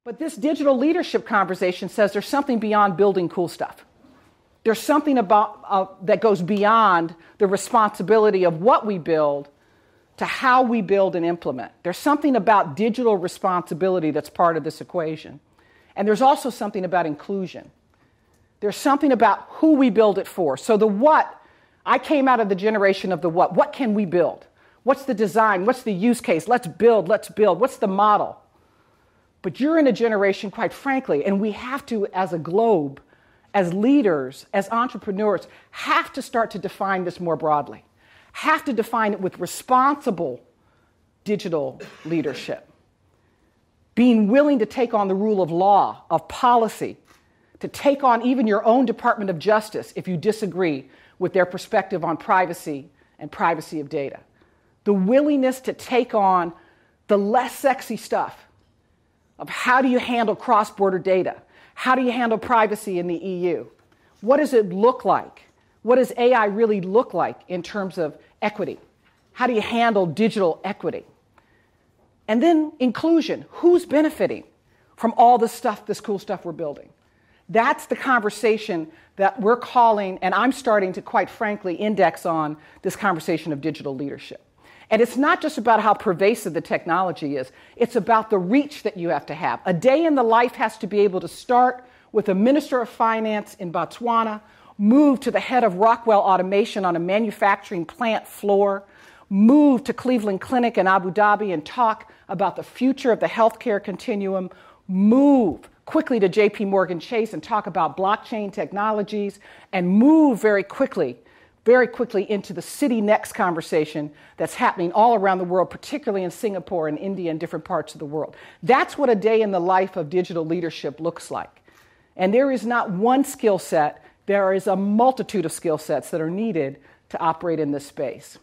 But this digital leadership conversation says there's something beyond building cool stuff. There's something about that goes beyond the responsibility of what we build to how we build and implement. There's something about digital responsibility that's part of this equation. And there's also something about inclusion. There's something about who we build it for. So the what, I came out of the generation of the what. What can we build? What's the design? What's the use case? Let's build, let's build. What's the model? But you're in a generation, quite frankly, and we have to, as a globe, as leaders, as entrepreneurs, have to start to define this more broadly. Have to define it with responsible digital leadership. Being willing to take on the rule of law, of policy, to take on even your own Department of Justice if you disagree with their perspective on privacy and privacy of data. The willingness to take on the less sexy stuff of how do you handle cross-border data? How do you handle privacy in the EU? What does it look like? What does AI really look like in terms of equity? How do you handle digital equity? And then inclusion. Who's benefiting from all this stuff, this cool stuff we're building? That's the conversation that we're calling, and I'm starting to, quite frankly, index on this conversation of digital leadership. And it's not just about how pervasive the technology is. It's about the reach that you have to have. A day in the life has to be able to start with a minister of finance in Botswana, move to the head of Rockwell Automation on a manufacturing plant floor, move to Cleveland Clinic in Abu Dhabi and talk about the future of the healthcare continuum, move quickly to JP Morgan Chase and talk about blockchain technologies, and move very quickly into the City Next conversation that's happening all around the world, particularly in Singapore and India and different parts of the world. That's what a day in the life of digital leadership looks like. And there is not one skill set, there is a multitude of skill sets that are needed to operate in this space.